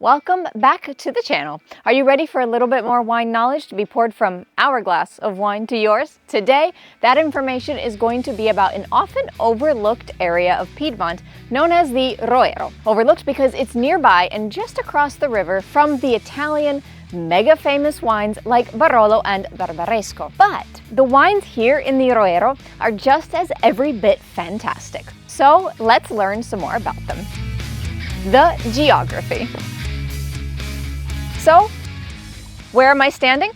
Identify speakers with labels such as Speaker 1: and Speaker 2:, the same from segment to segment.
Speaker 1: Welcome back to the channel. Are you ready for a little bit more wine knowledge to be poured from our glass of wine to yours? Today, that information is going to be about an often overlooked area of Piedmont known as the Roero. Overlooked because it's nearby and just across the river from the Italian mega famous wines like Barolo and Barbaresco. But the wines here in the Roero are just as every bit fantastic. So let's learn some more about them. The geography. So, where am I standing?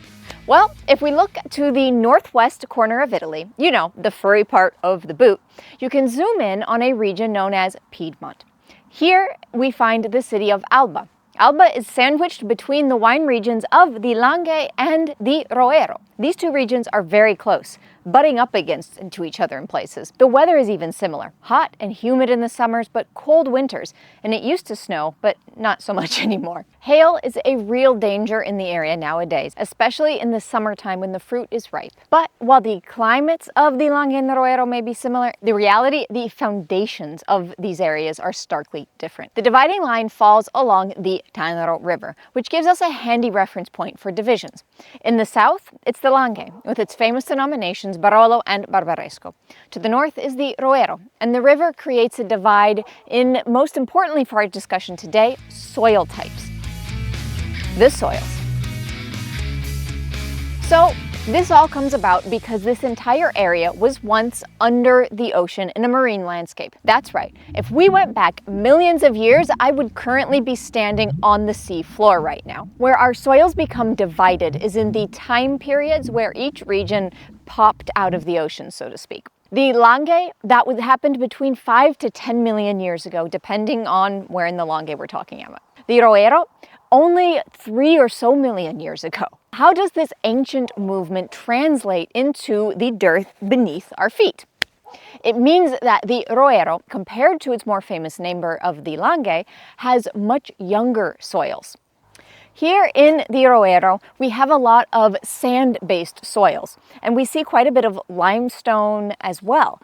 Speaker 1: Well, if we look to the northwest corner of Italy, you know, the furry part of the boot, you can zoom in on a region known as Piedmont. Here we find the city of Alba. Alba is sandwiched between the wine regions of the Langhe and the Roero. These two regions are very close, butting up against into each other in places. The weather is even similar. Hot and humid in the summers, but cold winters. And it used to snow, but not so much anymore. Hail is a real danger in the area nowadays, especially in the summertime when the fruit is ripe. But while the climates of the Langhe and the Roero may be similar, the reality, the foundations of these areas are starkly different. The dividing line falls along the Terroir River, which gives us a handy reference point for divisions. In the south, it's the Langhe, with its famous denominations Barolo and Barbaresco. To the north is the Roero, and the river creates a divide in, most importantly for our discussion today, soil types. The soils. So, this all comes about because this entire area was once under the ocean in a marine landscape. That's right. If we went back millions of years, I would currently be standing on the sea floor right now. Where our soils become divided is in the time periods where each region popped out of the ocean, so to speak. The Langhe, that happened between 5 to 10 million years ago, depending on where in the Langhe we're talking about. The Roero, only 3 or so million years ago. How does this ancient movement translate into the dirt beneath our feet? It means that the Roero, compared to its more famous neighbor of the Langhe, has much younger soils. Here in the Roero, we have a lot of sand-based soils, and we see quite a bit of limestone as well.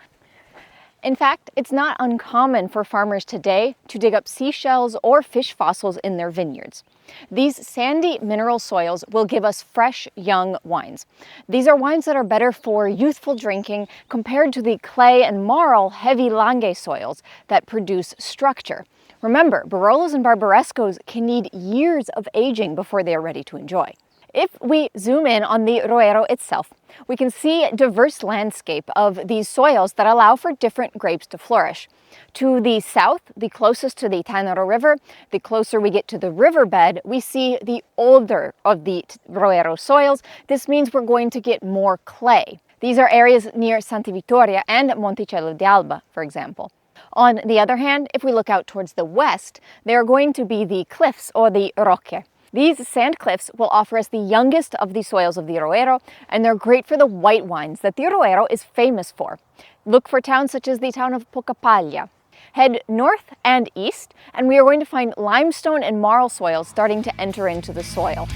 Speaker 1: In fact, it's not uncommon for farmers today to dig up seashells or fish fossils in their vineyards. These sandy mineral soils will give us fresh, young wines. These are wines that are better for youthful drinking compared to the clay and marl heavy Langhe soils that produce structure. Remember, Barolos and Barbarescos can need years of aging before they are ready to enjoy. If we zoom in on the Roero itself, we can see a diverse landscape of these soils that allow for different grapes to flourish. To the south, the closest to the Terroir River, the closer we get to the riverbed, we see the older of the Roero soils. This means we're going to get more clay. These are areas near Santa Vittoria and Monticello di Alba, for example. On the other hand, if we look out towards the west, they are going to be the cliffs or the Rocche. These sand cliffs will offer us the youngest of the soils of the Roero, and they're great for the white wines that the Roero is famous for. Look for towns such as the town of Pocapaglia. Head north and east, and we are going to find limestone and marl soils starting to enter into the soil.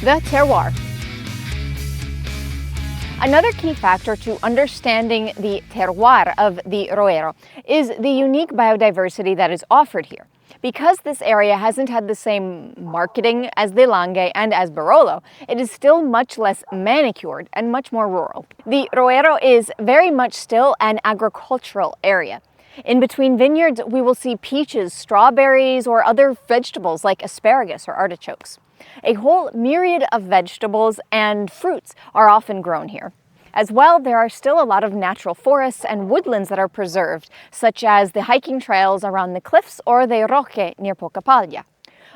Speaker 1: The terroir. Another key factor to understanding the terroir of the Roero is the unique biodiversity that is offered here. Because this area hasn't had the same marketing as the Langhe and as Barolo, it is still much less manicured and much more rural. The Roero is very much still an agricultural area. In between vineyards, we will see peaches, strawberries, or other vegetables like asparagus or artichokes. A whole myriad of vegetables and fruits are often grown here. As well, there are still a lot of natural forests and woodlands that are preserved, such as the hiking trails around the cliffs or the Rocche near Pocapaglia.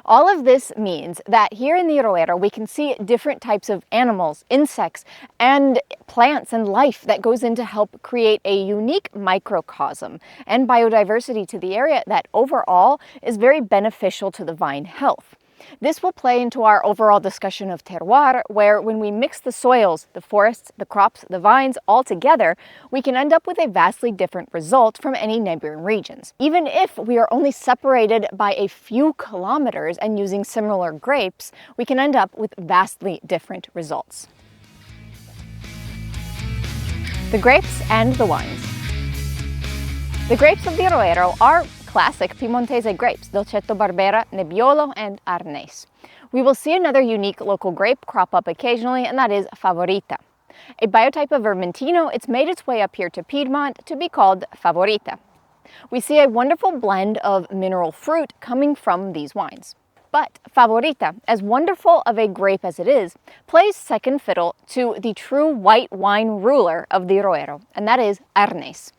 Speaker 1: All of this means that here in the Roero we can see different types of animals, insects, and plants and life that goes in to help create a unique microcosm and biodiversity to the area that overall is very beneficial to the vine health. This will play into our overall discussion of terroir, where when we mix the soils, the forests, the crops, the vines all together, we can end up with a vastly different result from any neighboring regions. Even if we are only separated by a few kilometers and using similar grapes, we can end up with vastly different results. The grapes and the wines. The grapes of the Roero are classic Piemontese grapes, Dolcetto Barbera, Nebbiolo and Arneis. We will see another unique local grape crop up occasionally, and that is Favorita. A biotype of Vermentino, it's made its way up here to Piedmont to be called Favorita. We see a wonderful blend of mineral fruit coming from these wines. But Favorita, as wonderful of a grape as it is, plays second fiddle to the true white wine ruler of the Roero, and that is Arneis.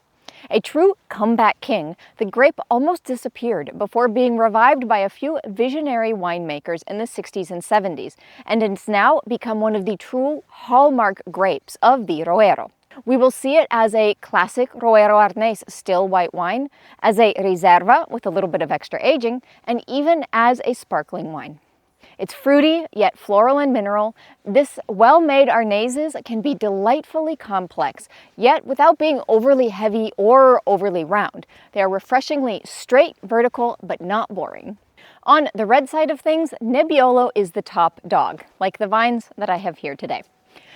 Speaker 1: A true comeback king, the grape almost disappeared before being revived by a few visionary winemakers in the 60s and 70s, and it's now become one of the true hallmark grapes of the Roero. We will see it as a classic Roero Arneis still white wine, as a riserva with a little bit of extra aging, and even as a sparkling wine. It's fruity, yet floral and mineral. This well-made Arneises can be delightfully complex, yet without being overly heavy or overly round. They are refreshingly straight, vertical, but not boring. On the red side of things, Nebbiolo is the top dog, like the vines that I have here today.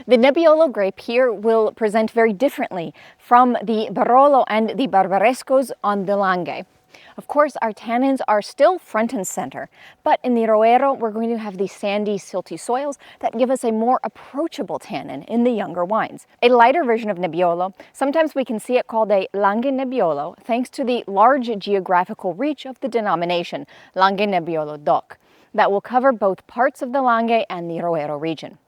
Speaker 1: The Nebbiolo grape here will present very differently from the Barolo and the Barbarescos on the Langhe. Of course, our tannins are still front and center, but in the Roero, we're going to have these sandy, silty soils that give us a more approachable tannin in the younger wines. A lighter version of Nebbiolo, sometimes we can see it called a Langhe Nebbiolo, thanks to the large geographical reach of the denomination, Langhe Nebbiolo DOCG, that will cover both parts of the Langhe and the Roero region.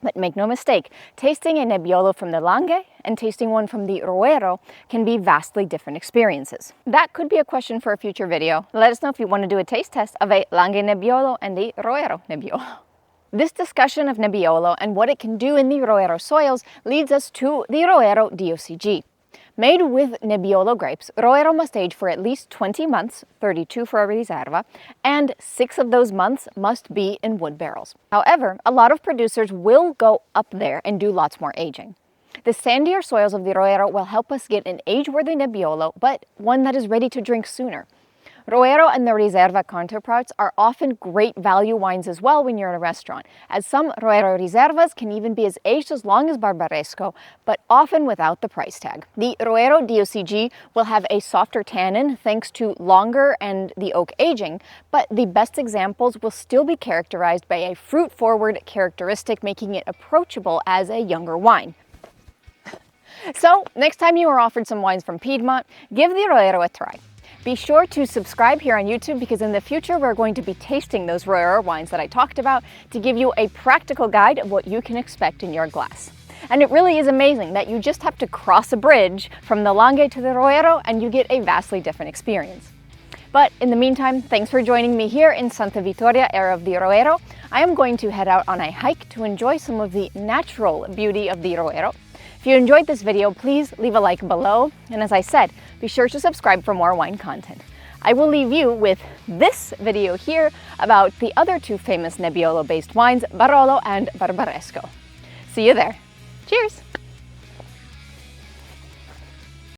Speaker 1: But make no mistake, tasting a Nebbiolo from the Langhe and tasting one from the Roero can be vastly different experiences. That could be a question for a future video. Let us know if you want to do a taste test of a Langhe Nebbiolo and the Roero Nebbiolo. This discussion of Nebbiolo and what it can do in the Roero soils leads us to the Roero DOCG. Made with Nebbiolo grapes, Roero must age for at least 20 months, 32 for a riserva, and 6 of those months must be in wood barrels. However, a lot of producers will go up there and do lots more aging. The sandier soils of the Roero will help us get an age-worthy Nebbiolo, but one that is ready to drink sooner. Roero and the Riserva counterparts are often great value wines as well when you're in a restaurant, as some Roero Riservas can even be as aged as long as Barbaresco, but often without the price tag. The Roero DOCG will have a softer tannin thanks to longer and the oak aging, but the best examples will still be characterized by a fruit-forward characteristic, making it approachable as a younger wine. So, next time you are offered some wines from Piedmont, give the Roero a try. Be sure to subscribe here on YouTube because in the future we're going to be tasting those Roero wines that I talked about to give you a practical guide of what you can expect in your glass. And it really is amazing that you just have to cross a bridge from the Langhe to the Roero and you get a vastly different experience. But in the meantime, thanks for joining me here in Santa Vittoria, area of the Roero. I am going to head out on a hike to enjoy some of the natural beauty of the Roero. If you enjoyed this video, please leave a like below, and as I said, be sure to subscribe for more wine content. I will leave you with this video here about the other two famous Nebbiolo-based wines, Barolo and Barbaresco. See you there. Cheers!